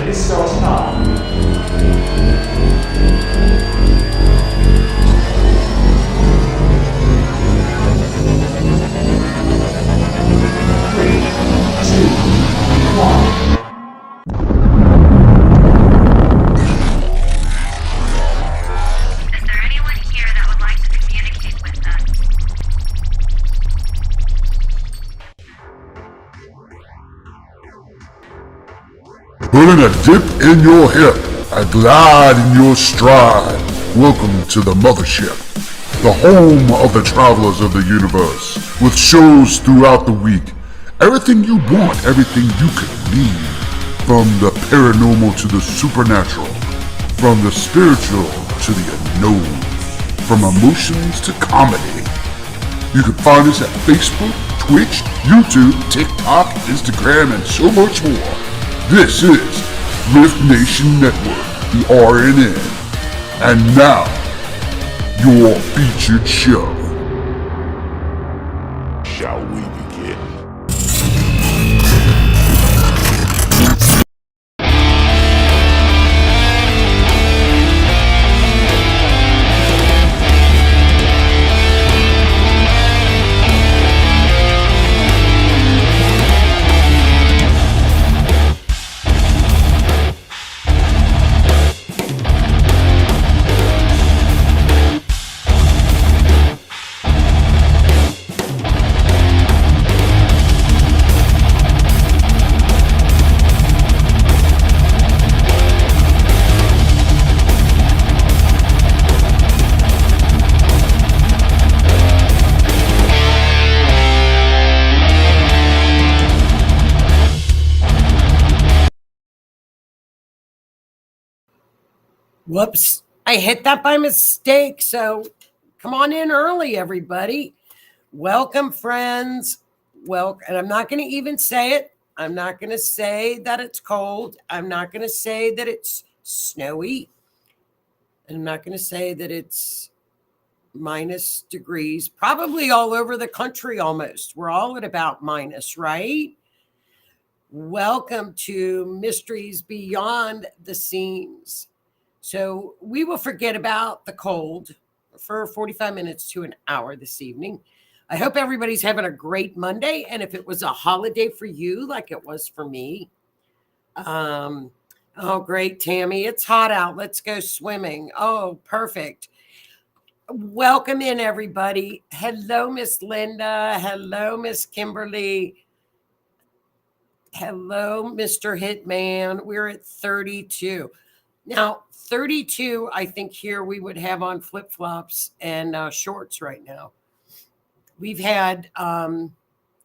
It starts now. Three, two, one. Is there anyone here that would like to communicate with us? Putting a dip in your hip, a glide in your stride. Welcome to the mothership, the home of the travelers of the universe, with shows throughout the week. Everything you want, everything you could need. From the paranormal to the supernatural, from the spiritual to the unknown, from emotions to comedy. You can find us at Facebook, Twitch, YouTube, TikTok, Instagram, and so much more. This is R.I.F.T Nation Network, the RNN. And now, your featured show. Shall we begin? Whoops, I hit that by mistake. So come on in early, everybody. Welcome, friends. Well, and I'm not going to even say it. I'm not going to say that it's cold. I'm not going to say that it's snowy. And I'm not going to say that it's minus degrees, probably all over the country almost. We're all at about minus, right? Welcome to Mysteries Beyond the Scenes. So we will forget about the cold for 45 minutes to an hour this evening. I hope everybody's having a great Monday. And if it was a holiday for you, like it was for me, oh, great, Tammy. It's hot out. Let's go swimming. Oh, perfect. Welcome in, everybody. Hello, Miss Linda. Hello, Miss Kimberly. Hello, Mr. Hitman. We're at 32. Now, 32, I think here we would have on flip-flops and shorts right now. We've had,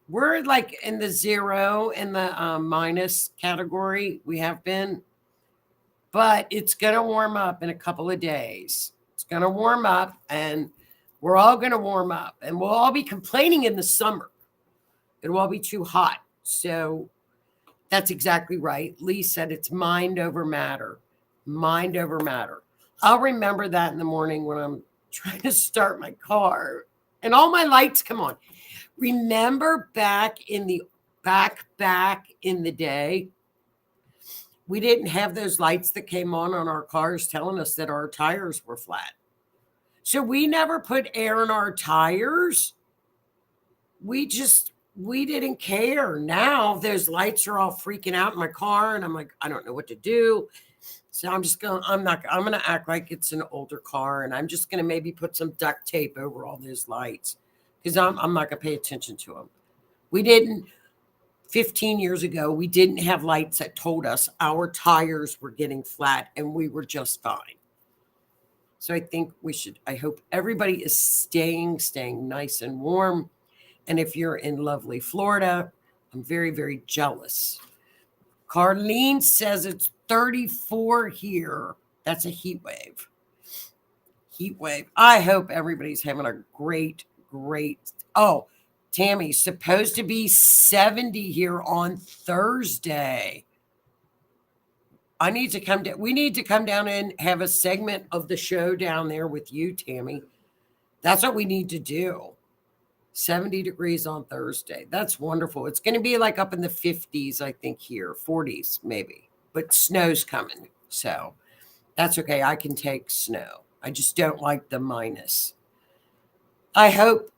we're like in the zero and the minus category. We have been, but it's going to warm up in a couple of days. It's going to warm up and we're all going to warm up and we'll all be complaining in the summer. It'll all be too hot. So that's exactly right. Lee said it's mind over matter. Mind over matter. I'll remember that in the morning when I'm trying to start my car and all my lights come on. Remember back in the day, we didn't have those lights that came on our cars telling us that our tires were flat. So we never put air in our tires. We didn't care. Now those lights are all freaking out in my car and I'm like, I don't know what to do. So I'm going to act like it's an older car and I'm just going to maybe put some duct tape over all those lights because I'm not going to pay attention to them. We didn't, 15 years ago, we didn't have lights that told us our tires were getting flat and we were just fine. So I hope everybody is staying nice and warm. And if you're in lovely Florida, I'm very, very jealous. Carlene says it's 34 here. That's a heat wave. Heat wave. I hope everybody's having a great. Oh, Tammy's supposed to be 70 here on Thursday. We need to come down and have a segment of the show down there with you, Tammy. That's what we need to do. 70 degrees on Thursday. That's wonderful. It's going to be like up in the 50s, I think, here. 40s, maybe. but snow's coming. So that's okay. I can take snow. I just don't like the minus. I hope.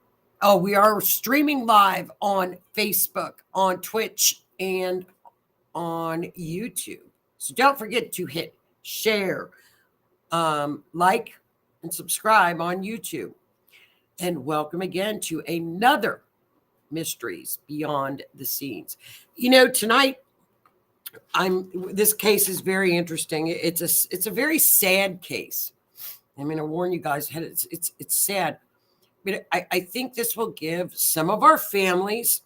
Oh, we are streaming live on Facebook, on Twitch, and on YouTube. So don't forget to hit share, like, and subscribe on YouTube. And welcome again to another Mysteries Beyond the Scenes. You know, tonight this case is very interesting. It's a very sad case. I mean, I warn you guys, it's sad. But I think this will give some of our families,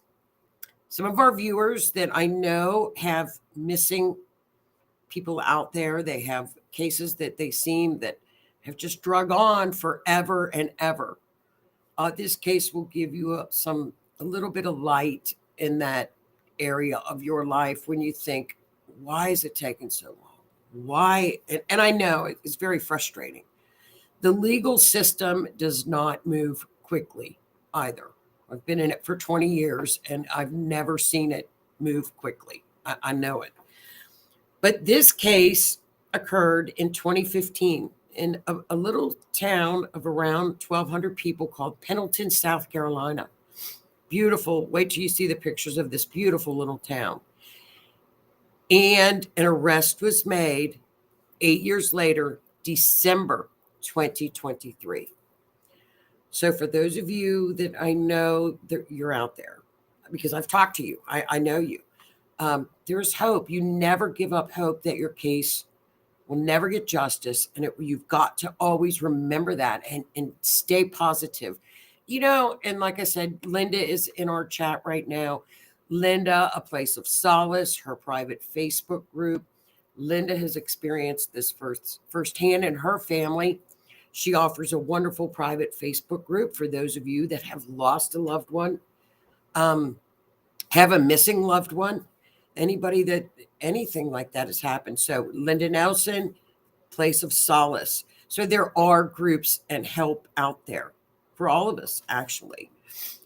some of our viewers that I know have missing people out there. They have cases that they seem that have just drug on forever and ever. This case will give you a little bit of light in that area of your life when you think, why is it taking so long? Why? And I know it's very frustrating. The legal system does not move quickly either. I've been in it for 20 years and I've never seen it move quickly. I know it. But this case occurred in 2015 in a little town of around 1,200 people called Pendleton, South Carolina. Beautiful. Wait till you see the pictures of this beautiful little town. And an arrest was made 8 years later, December 2023. So for those of you that I know that you're out there, because I've talked to you, I know you, there's hope. You never give up hope that your case will never get justice. And you've got to always remember that and stay positive. You know, and like I said, Linda is in our chat right now. Linda, A Place of Solace, her private Facebook group. Linda has experienced this firsthand in her family. She offers a wonderful private Facebook group for those of you that have lost a loved one, have a missing loved one, anything like that has happened. So Linda Nelson, Place of Solace. So there are groups and help out there for all of us, actually.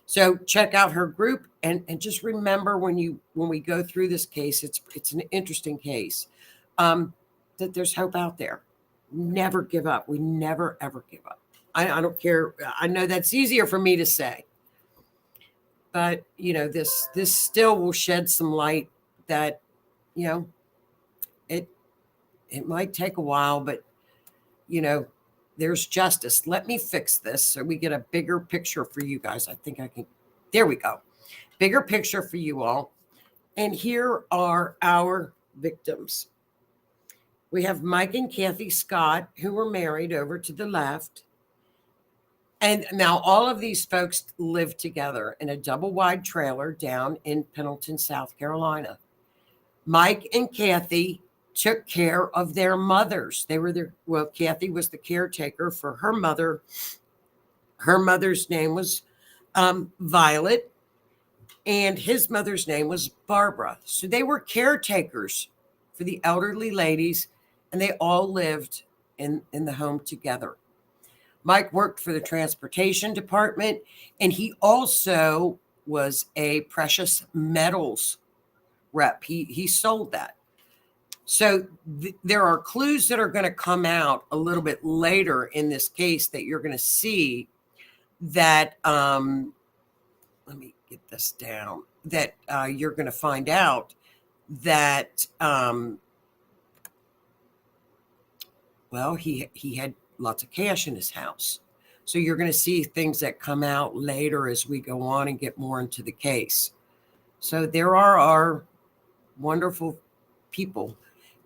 So check out her group and just remember when we go through this case, it's an interesting case, that there's hope out there. Never give up. We never, ever give up. I don't care. I know that's easier for me to say, but you know, this still will shed some light that, you know, it might take a while, but you know, there's justice. Let me fix this so we get a bigger picture for you guys. I think I can. There we go. Bigger picture for you all. And here are our victims. We have Mike and Kathy Scott, who were married over to the left. And now all of these folks live together in a double wide trailer down in Pendleton, South Carolina. Mike and Kathy took care of their mothers. Kathy was the caretaker for her mother. Her mother's name was Violet, and his mother's name was Barbara. So they were caretakers for the elderly ladies, and they all lived in the home together. Mike worked for the transportation department, and he also was a precious metals rep. He sold that. So there are clues that are going to come out a little bit later in this case that you're going to see that, let me get this down, that you're going to find out that, he had lots of cash in his house. So you're going to see things that come out later as we go on and get more into the case. So there are our wonderful people.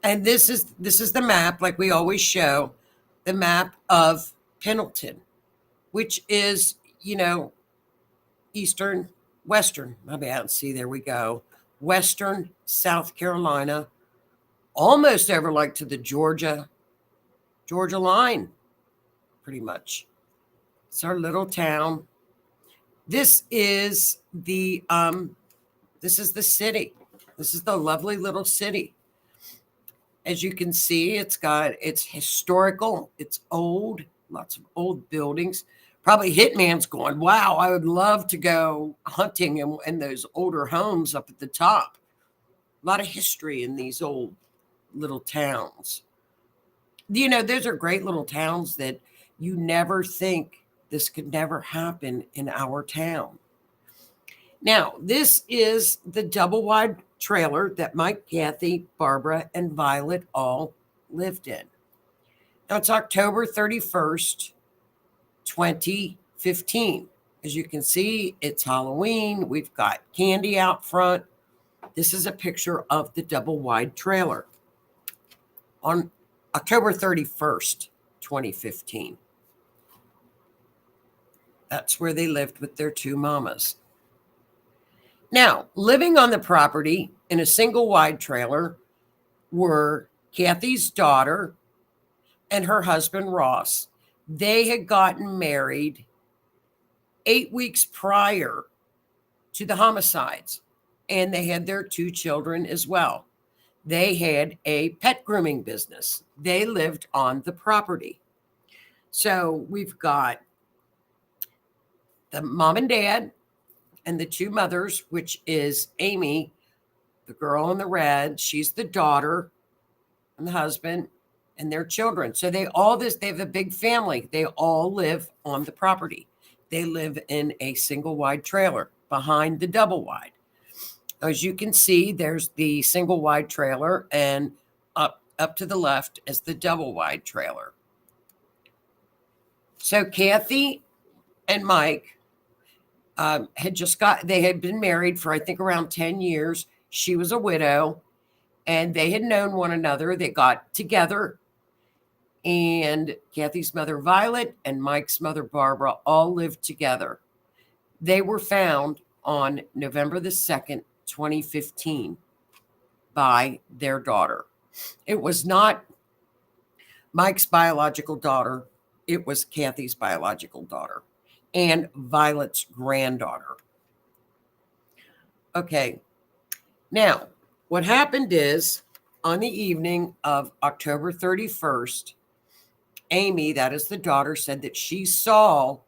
And this is the map, like we always show, the map of Pendleton, which is, you know, western, my bad, see, there we go, western South Carolina, almost over like to the Georgia line, pretty much. It's our little town. This is the city. This is the lovely little city. As you can see, it's historical, it's old, lots of old buildings. Probably Hitman's going, wow, I would love to go hunting in those older homes up at the top. A lot of history in these old little towns. You know, those are great little towns that you never think this could never happen in our town. Now, this is the double wide trailer that Mike, Kathy, Barbara, and Violet all lived in. Now, it's October 31st, 2015. As you can see, it's Halloween. We've got candy out front. This is a picture of the double wide trailer on October 31st, 2015. That's where they lived with their two mamas. Now, living on the property in a single wide trailer were Kathy's daughter and her husband, Ross. They had gotten married 8 weeks prior to the homicides, and they had their two children as well. They had a pet grooming business. They lived on the property. So we've got the mom and dad and the two mothers, which is Amy, the girl in the red. She's the daughter, and the husband, and their children. So they have a big family. They all live on the property. They live in a single wide trailer behind the double wide. As you can see, there's the single wide trailer, and up to the left is the double wide trailer. So Kathy and Mike they had been married for, I think, around 10 years. She was a widow, and they had known one another. They got together, and Kathy's mother, Violet, and Mike's mother, Barbara, all lived together. They were found on November the 2nd, 2015, by their daughter. It was not Mike's biological daughter. It was Kathy's biological daughter and Violet's granddaughter. Okay. Now, what happened is, on the evening of October 31st, Amy, that is the daughter, said that she saw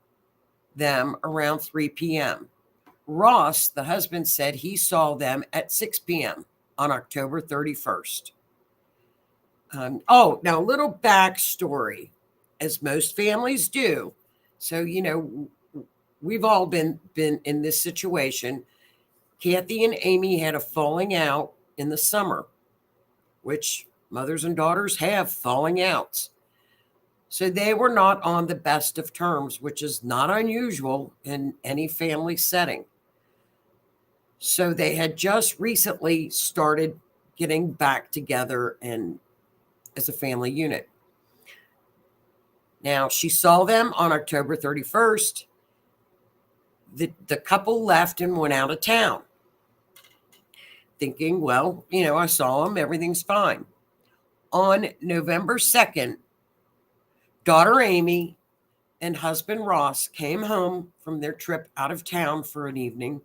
them around 3 p.m. Ross, the husband, said he saw them at 6 p.m. on October 31st. Now a little backstory, as most families do. So, you know, we've all been in this situation. Kathy and Amy had a falling out in the summer, which mothers and daughters have falling outs. So they were not on the best of terms, which is not unusual in any family setting. So they had just recently started getting back together and as a family unit. Now, she saw them on October 31st. The couple left and went out of town, thinking, well, you know, I saw them, everything's fine. On November 2nd, daughter Amy and husband Ross came home from their trip out of town for an evening,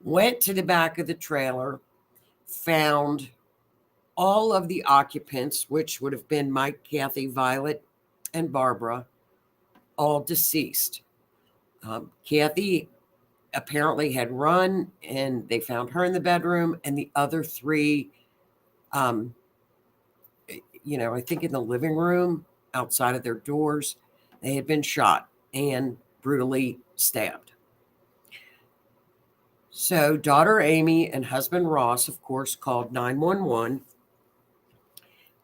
went to the back of the trailer, found all of the occupants, which would have been Mike, Kathy, Violet, and Barbara, all deceased. Kathy apparently had run, and they found her in the bedroom, and the other three, I think in the living room outside of their doors, they had been shot and brutally stabbed. So daughter Amy and husband Ross, of course, called 911.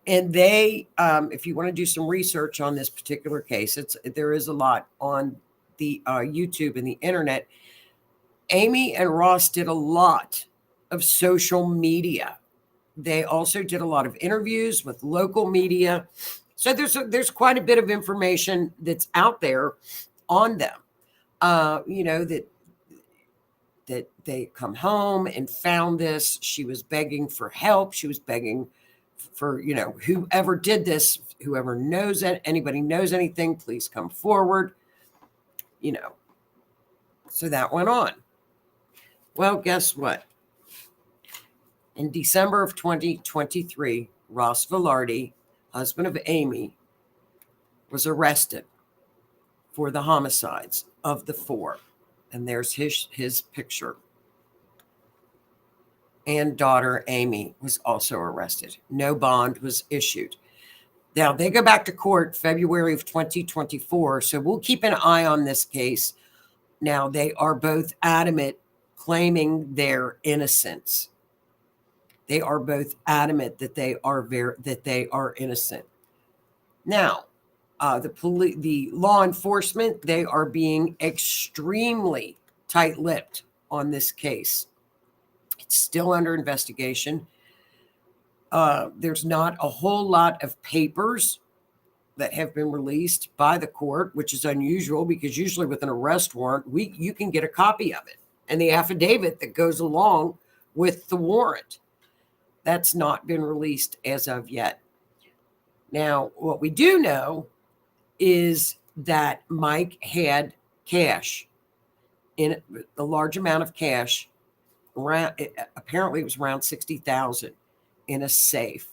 And they, if you want to do some research on this particular case, there is a lot on the YouTube and the internet. Amy and Ross did a lot of social media. They also did a lot of interviews with local media. So there's quite a bit of information that's out there on them. That they come home and found this. She was begging for help. She was begging for, whoever did this, whoever knows it, anybody knows anything, please come forward. So that went on. Well, guess what? In December of 2023, Ross Velarde, husband of Amy, was arrested for the homicides of the four. And there's his picture. and daughter Amy was also arrested. No bond was issued. Now, they go back to court February of 2024, so we'll keep an eye on this case. Now, they are both adamant claiming their innocence. They are both adamant that they are innocent. Now, the law enforcement, they are being extremely tight-lipped on this case. It's still under investigation. There's not a whole lot of papers that have been released by the court, which is unusual because usually with an arrest warrant, you can get a copy of it and the affidavit that goes along with the warrant. That's not been released as of yet. Now, what we do know is that Mike had cash, in a large amount of cash. Apparently it was around $60,000 in a safe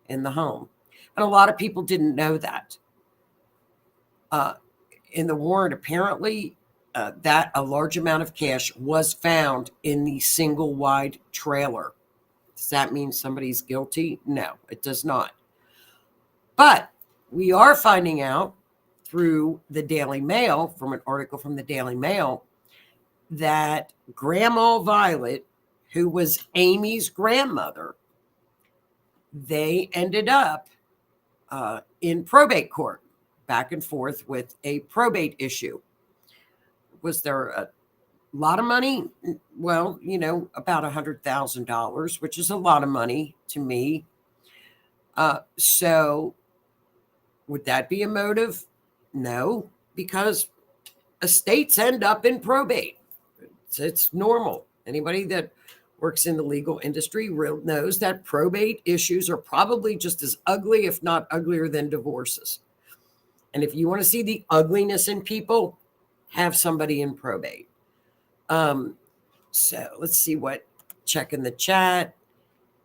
in the home. And a lot of people didn't know that. In the warrant, apparently, that a large amount of cash was found in the single wide trailer. Does that mean somebody's guilty? No, it does not. But we are finding out through the Daily Mail, from an article from the Daily Mail, that Grandma Violet, who was Amy's grandmother, they ended up in probate court, back and forth with a probate issue. Was there a lot of money? Well, about $100,000, which is a lot of money to me. So would that be a motive? No, because estates end up in probate. It's normal. Anybody that works in the legal industry knows that probate issues are probably just as ugly, if not uglier, than divorces. And if you want to see the ugliness in people, have somebody in probate. So let's see check in the chat.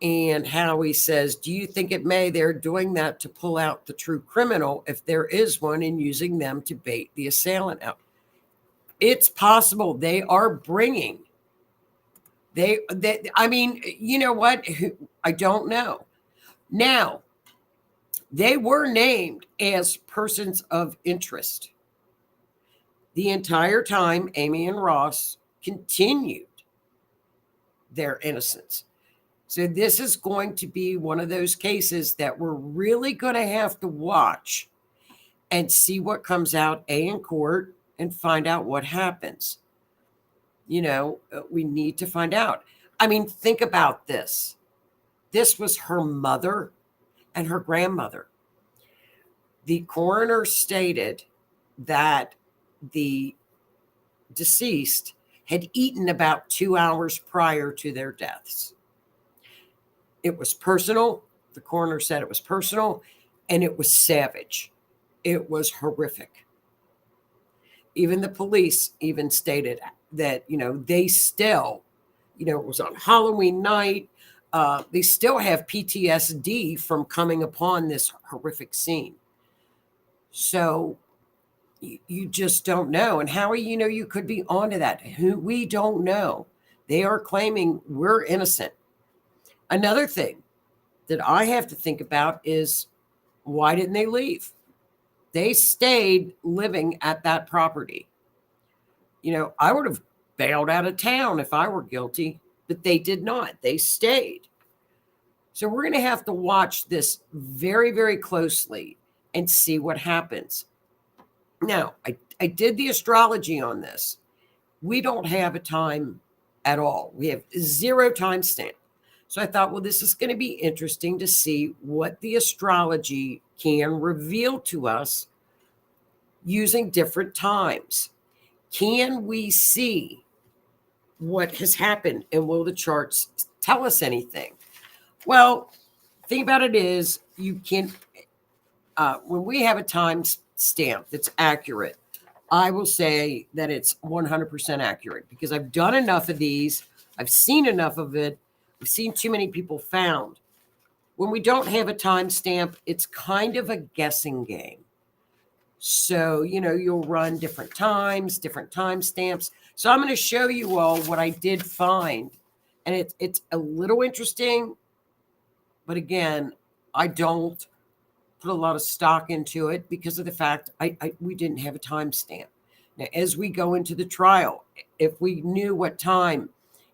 And Howie says, do you think they're doing that to pull out the true criminal, if there is one, and using them to bait the assailant out? It's possible they are bringing. I mean, you know what? I don't know. Now, they were named as persons of interest. The entire time, Amy and Ross continued their innocence. So this is going to be one of those cases that we're really going to have to watch and see what comes out, in court, and find out what happens. We need to find out. I mean, think about this. This was her mother and her grandmother. The coroner stated that the deceased had eaten about 2 hours prior to their deaths. It was personal. The coroner said it was personal, and it was savage. It was horrific. Even the police even stated that, they still, it was on Halloween night. They still have PTSD from coming upon this horrific scene. So you just don't know. And Howie, you could be onto that. We don't know. They are claiming we're innocent. Another thing that I have to think about is, why didn't they leave? They stayed living at that property. I would have bailed out of town if I were guilty, but they did not. They stayed. So we're going to have to watch this very, very closely and see what happens. Now, I did the astrology on this. We don't have a time at all. We have 0 timestamp. So I thought, well, this is going to be interesting to see what the astrology can reveal to us using different times. Can we see what has happened, and will the charts tell us anything? Well, the thing about it is, you can, when we have a time stamp that's accurate, I will say that it's 100% accurate, because I've done enough of these. I've seen enough of it. I've seen too many people found. When we don't have a timestamp, it's kind of a guessing game. So, you'll run different times, different timestamps. So I'm going to show you all what I did find And it's a little interesting, but again, I don't put a lot of stock into it because of the fact we didn't have a timestamp. Now, as we go into the trial, if we knew what time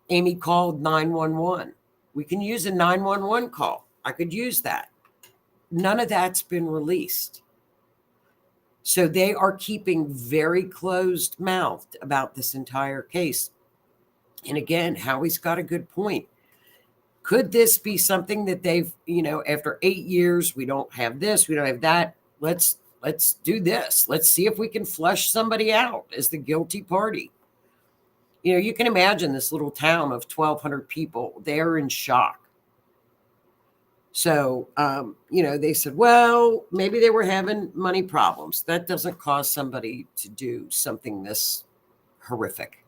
Amy called 911, we can use a 911 call. I could use that. None of that's been released. So they are keeping very closed mouthed about this entire case. And again, Howie's got a good point. Could this be something that they've, after 8 years, we don't have this, we don't have that. Let's do this. Let's see if we can flush somebody out as the guilty party. You can imagine this little town of 1,200 people. They're in shock. So, they said, well, maybe they were having money problems. That doesn't cause somebody to do something this horrific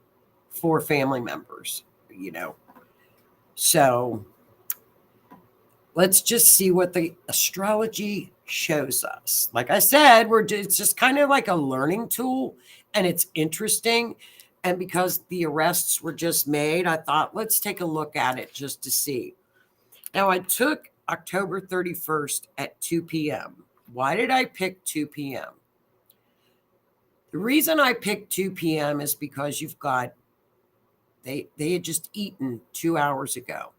for family members, So let's just see what the astrology shows us. Like I said, it's just kind of like a learning tool, and it's interesting. And because the arrests were just made, I thought, let's take a look at it just to see. Now, I took October 31st at 2 p.m. Why did I pick 2 p.m.? The reason I picked 2 p.m. is because you've got, they had just eaten 2 hours ago.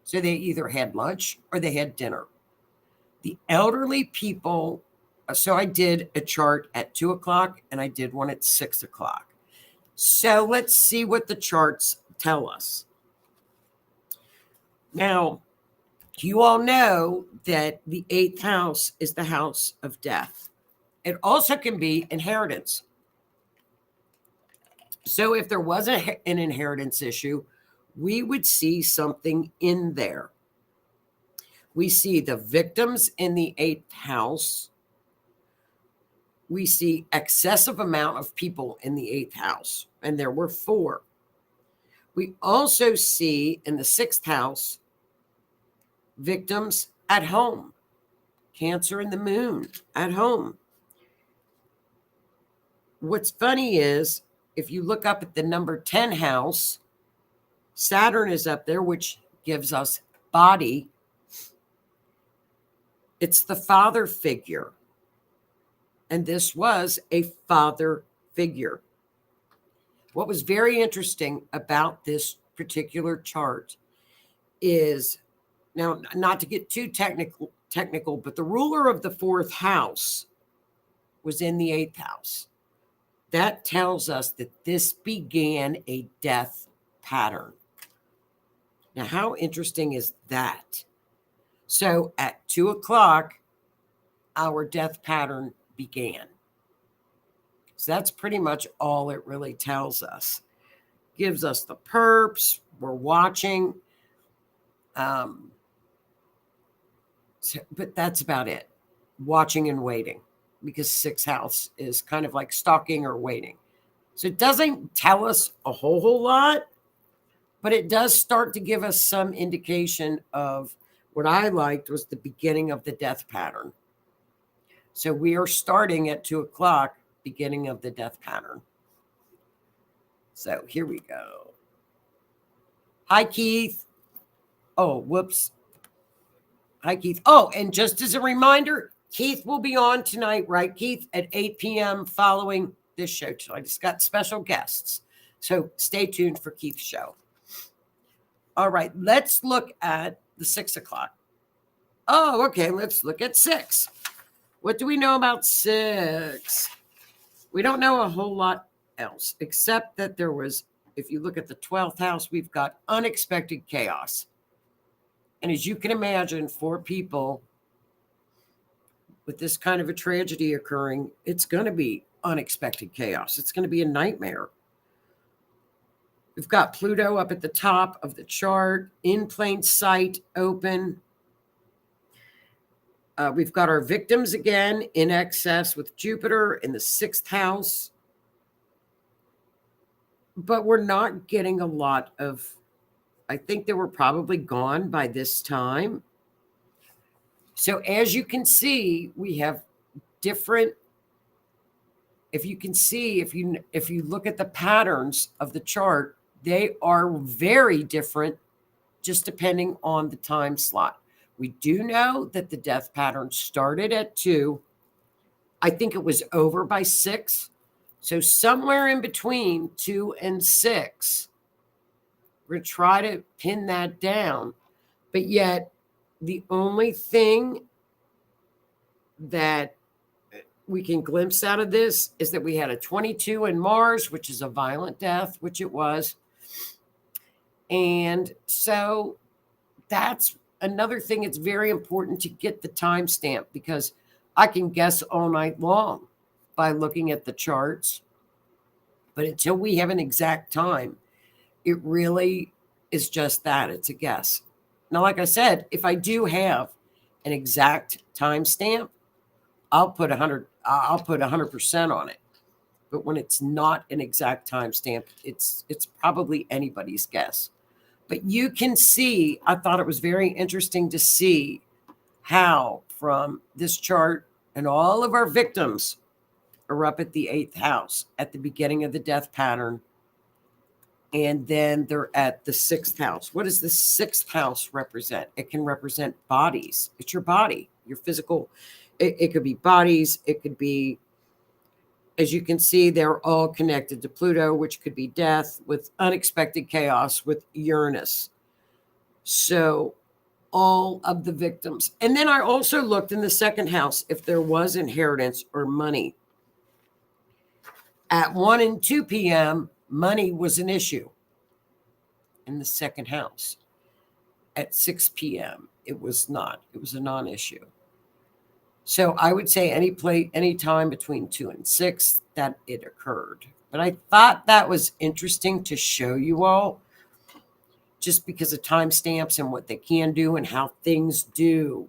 So they either had lunch or they had dinner. The elderly people, so I did a chart at 2 o'clock and I did one at 6 o'clock. So let's see what the charts tell us. Now, you all know that the 8th house is the house of death. It also can be inheritance. So if there was an inheritance issue, we would see something in there. We see the victims in the 8th house. We see excessive amount of people in the 8th house, and there were 4. We also see in the 6th house victims at home, Cancer in the moon at home. What's funny is if you look up at the number 10 house, Saturn is up there, which gives us body. It's the father figure. And this was a father figure. What was very interesting about this particular chart is, now, not to get too technical, but the ruler of the 4th house was in the 8th house. That tells us that this began a death pattern. Now, how interesting is that? So at 2 o'clock, our death pattern began. So that's pretty much all it really tells us. Gives us the perps. We're watching. But that's about it. Watching and waiting, because 6th house is kind of like stalking or waiting. So it doesn't tell us a whole lot, but it does start to give us some indication of what I liked was the beginning of the death pattern. So we are starting at 2 o'clock, beginning of the death pattern. So here we go. Hi, Keith. Oh, whoops. Hi, Keith. Oh, and just as a reminder, Keith will be on tonight, right, Keith, at 8 p.m. following this show. I just got special guests. So stay tuned for Keith's show. All right, let's look at the 6 o'clock. Oh, okay, let's look at 6. What do we know about 6? We don't know a whole lot else, except that there was, if you look at the 12th house, we've got unexpected chaos. And as you can imagine, for people with this kind of a tragedy occurring, it's going to be unexpected chaos. It's going to be a nightmare. We've got Pluto up at the top of the chart, in plain sight, open. We've got our victims again in excess with Jupiter in the 6th house. But we're not getting a lot of, I think they were probably gone by this time. So as you can see, we have different, if you can see, if you look at the patterns of the chart, They are very different just depending on the time slot. We do know that the death pattern started at 2. I think it was over by 6. So somewhere in between 2 and 6, we're going to try to pin that down. But yet, the only thing that we can glimpse out of this is that we had a 22 in Mars, which is a violent death, which it was. And so that's another thing. It's very important to get the timestamp, because I can guess all night long by looking at the charts. But until we have an exact time, it really is just that. It's a guess. Now, like I said, if I do have an exact timestamp, I'll put 100% on it. But when it's not an exact timestamp, it's probably anybody's guess. But you can see, I thought it was very interesting to see how from this chart, and all of our victims are up at the 8th house at the beginning of the death pattern. And then they're at the 6th house. What does the 6th house represent? It can represent bodies. It's your body, your physical. It could be bodies. It could be, as you can see, they're all connected to Pluto, which could be death, with unexpected chaos with Uranus. So all of the victims. And then I also looked in the 2nd house if there was inheritance or money. At 1 and 2 p.m., money was an issue in the 2nd house. At 6 p.m., it was not. It was a non-issue. So I would say any time between 2 and 6 that it occurred. But I thought that was interesting to show you all, just because of timestamps and what they can do and how things do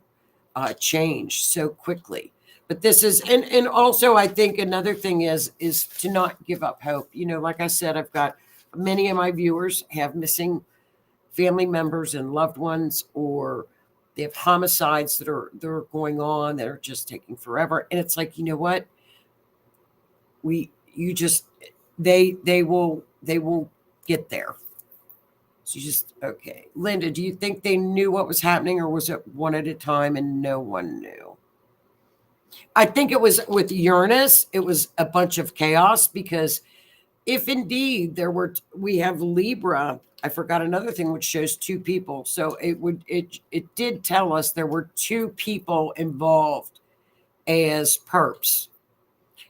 change so quickly. But this is, and also I think another thing is to not give up hope. You know, like I said, I've got many of my viewers have missing family members and loved ones, or they have homicides that are going on that are just taking forever. And it's like, you know what? They will get there. So you just, okay. Linda, do you think they knew what was happening, or was it one at a time and no one knew? I think it was with Uranus. It was a bunch of chaos, because if indeed we have Libra, I forgot another thing which shows 2 people. So it did tell us there were 2 people involved as perps.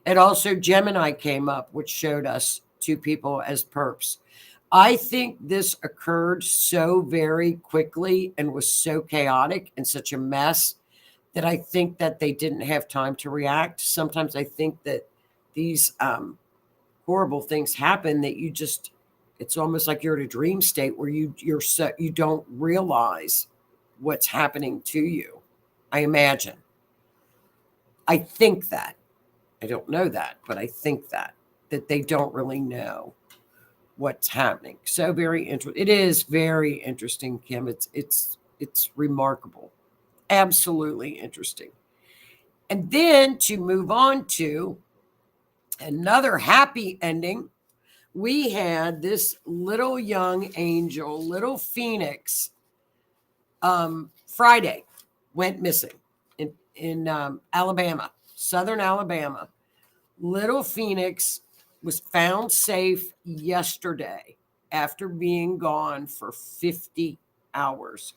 And also Gemini came up, which showed us 2 people as perps. I think this occurred so very quickly and was so chaotic and such a mess that I think that they didn't have time to react. Sometimes I think that these horrible things happen that it's almost like you're in a dream state where you don't realize what's happening to you. I imagine. I think that. I don't know that, but I think that they don't really know what's happening. So very interesting. It is very interesting, Kim. It's remarkable. Absolutely interesting. And then to move on to another happy ending, we had this little young angel, little Phoenix, Friday went missing in Alabama, southern Alabama. Little Phoenix was found safe yesterday after being gone for 50 hours.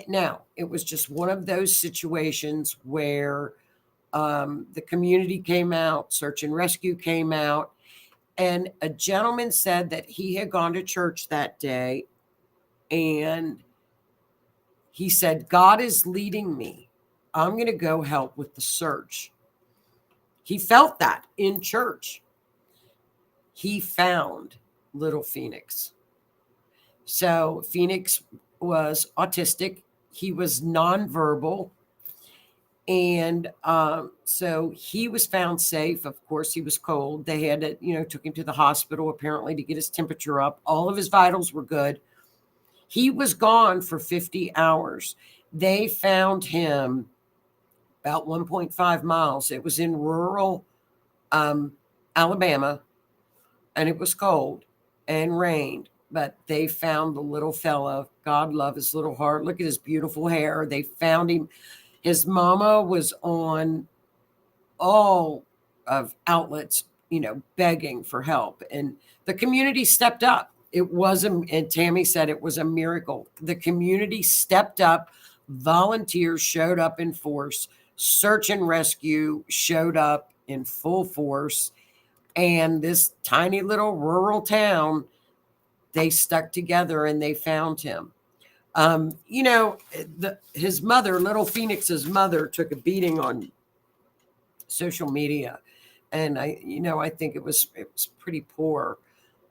Now, it was just one of those situations where the community came out, search and rescue came out, and a gentleman said that he had gone to church that day, and he said, God is leading me. I'm going to go help with the search. He felt that in church. He found little Phoenix. So Phoenix was autistic. He was nonverbal. And so he was found safe. Of course, he was cold. They had to, took him to the hospital apparently to get his temperature up. All of his vitals were good. He was gone for 50 hours. They found him about 1.5 miles. It was in rural Alabama, and it was cold. and rained, but they found the little fella. God love his little heart. Look at his beautiful hair. They found him. His mama was on all of outlets, begging for help. And the community stepped up. It wasn't, and Tammy said it was a miracle. The community stepped up, volunteers showed up in force, search and rescue showed up in full force. And this tiny little rural town, they stuck together and they found him. His mother, little Phoenix's mother, took a beating on social media, and I think it was pretty poor.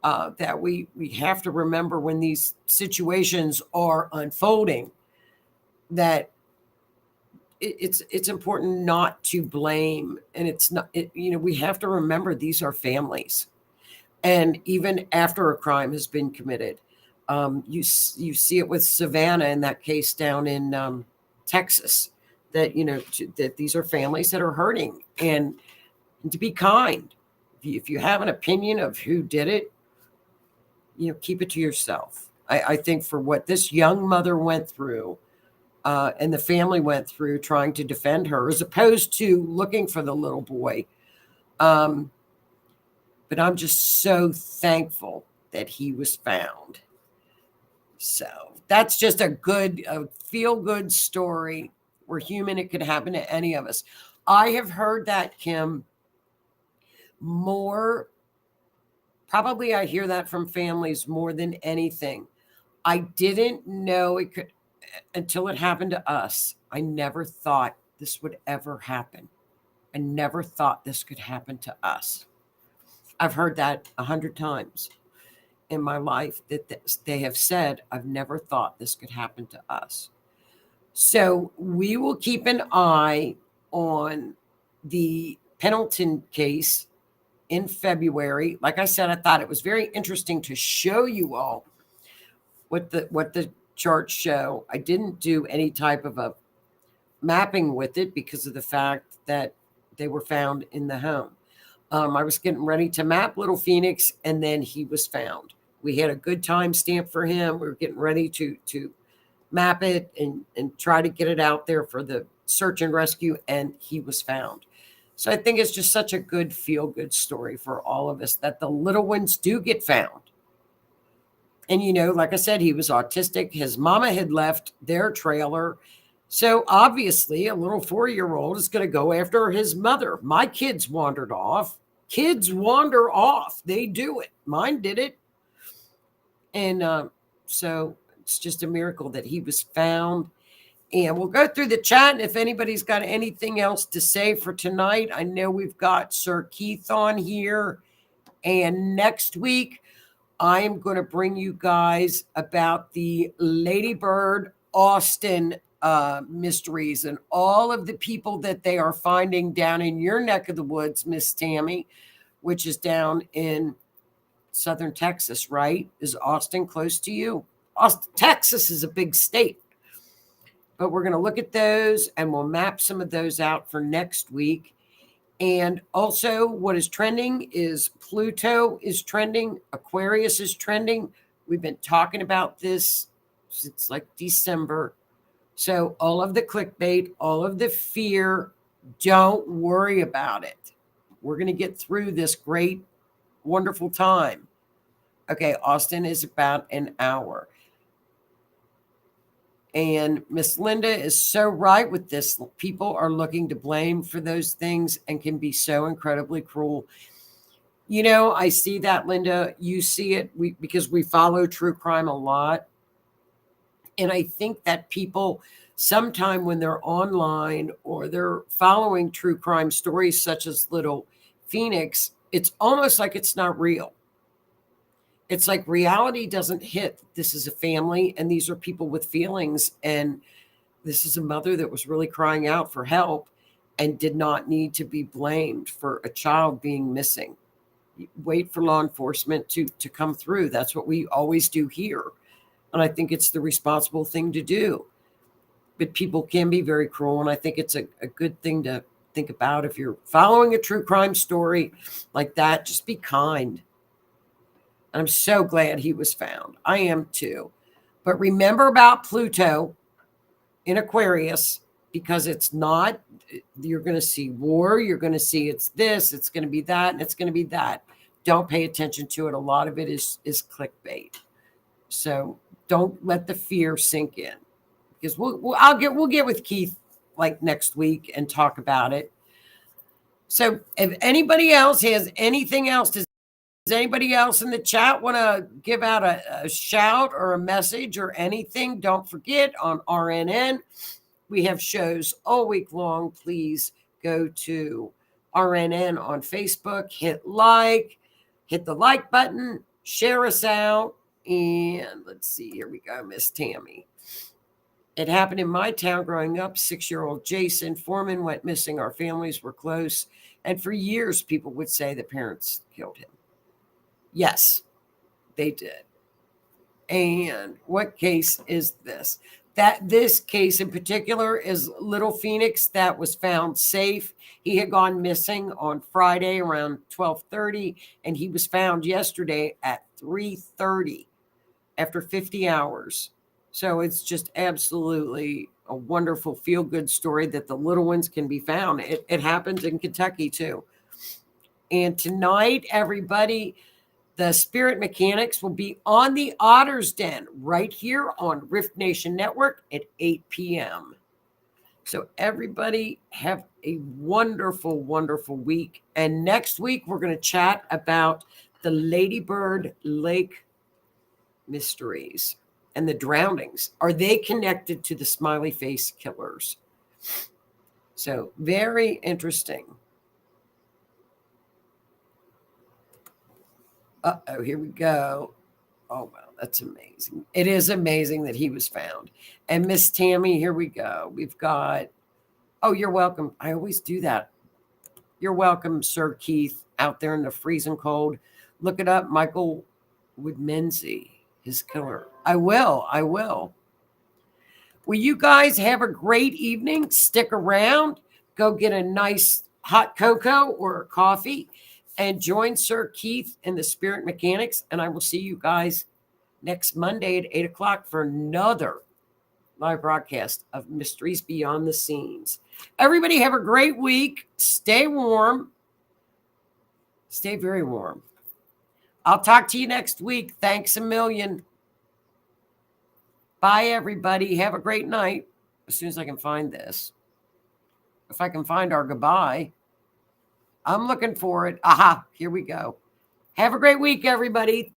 That we have to remember when these situations are unfolding that it's important not to blame, and it's not. We have to remember these are families, and even after a crime has been committed, you see it with Savannah in that case down in Texas. That that these are families that are hurting, and to be kind. If you have an opinion of who did it, keep it to yourself. I think for what this young mother went through, and the family went through trying to defend her, as opposed to looking for the little boy. But I'm just so thankful that he was found. So that's just a feel-good story. We're human. It could happen to any of us. I have heard that, Kim, more. Probably I hear that from families more than anything. I didn't know it could until it happened to us. I never thought this would ever happen. I never thought this could happen to us. I've heard that 100 times in my life that they have said, I've never thought this could happen to us. So we will keep an eye on the Pendleton case in February. Like I said, I thought it was very interesting to show you all what the charts show. I didn't do any type of a mapping with it because of the fact that they were found in the home. I was getting ready to map Little Phoenix, and then he was found. We had a good time stamp for him. We were getting ready to map it and try to get it out there for the search and rescue, and he was found. So I think it's just such a good feel-good story for all of us that the little ones do get found. And, like I said, he was autistic. His mama had left their trailer. So obviously a little 4-year-old is going to go after his mother. My kids wandered off. Kids wander off. They do it. Mine did it. And so it's just a miracle that he was found. And we'll go through the chat. And if anybody's got anything else to say for tonight, I know we've got Sir Keith on here. And next week, I am going to bring you guys about the Lady Bird Austin mysteries and all of the people that they are finding down in your neck of the woods, Miss Tammy, which is down in southern Texas, right? Is Austin close to you? Texas is a big state. But we're going to look at those and we'll map some of those out for next week. And also what is trending is Pluto is trending. Aquarius is trending. We've been talking about this since like December. So all of the clickbait, all of the fear, don't worry about it. We're going to get through this great, wonderful time. Okay, Austin is about an hour. And Miss Linda is so right with this. People are looking to blame for those things and can be so incredibly cruel. I see that, Linda. You see it because we follow true crime a lot. And I think that people, sometime when they're online or they're following true crime stories such as Little Phoenix, it's almost like it's not real. It's like reality doesn't hit. This is a family and these are people with feelings. And this is a mother that was really crying out for help and did not need to be blamed for a child being missing. Wait for law enforcement to come through. That's what we always do here. And I think it's the responsible thing to do. But people can be very cruel. And I think it's a good thing to think about. If you're following a true crime story like that, just be kind. And I'm so glad he was found. I am too. But remember about Pluto in Aquarius, because it's not, you're going to see war, you're going to see it's this, it's going to be that, and it's going to be that. Don't pay attention to it. A lot of it is clickbait. So don't let the fear sink in, because we'll get with Keith like next week and talk about it. So if anybody else has anything else, does anybody else in the chat want to give out a shout or a message or anything? Don't forget, on RNN, we have shows all week long. Please go to RNN on Facebook, hit the like button, share us out. And let's see, here we go, Miss Tammy. It happened in my town growing up. 6-year-old Jason Foreman went missing. Our families were close. And for years, people would say the parents killed him. Yes, they did. And what case is this? This case in particular is Little Phoenix, that was found safe. He had gone missing on Friday around 12:30, and he was found yesterday at 3:30 after 50 hours. So it's just absolutely a wonderful feel-good story that the little ones can be found. It happens in Kentucky too. And tonight, everybody, the Spirit Mechanics will be on the Otter's Den right here on Rift Nation Network at 8 p.m. So everybody have a wonderful, wonderful week. And next week, we're going to chat about the Ladybird Lake mysteries and the drownings. Are they connected to the smiley face killers? So very interesting. Uh-oh, here we go. Oh, wow, that's amazing. It is amazing that he was found. And Miss Tammy, here we go. We've got, oh, you're welcome. I always do that. You're welcome, Sir Keith, out there in the freezing cold. Look it up, Michael Woodmensey, his killer. I will. Well, you guys have a great evening. Stick around. Go get a nice hot cocoa or a coffee and join Sir Keith and the Spirit Mechanics. And I will see you guys next Monday at 8 o'clock for another live broadcast of Mysteries Beyond the Scenes. Everybody have a great week. Stay warm. Stay very warm. I'll talk to you next week. Thanks a million. Bye, everybody. Have a great night. As soon as I can find this. If I can find our goodbye. I'm looking for it. Aha, here we go. Have a great week, everybody.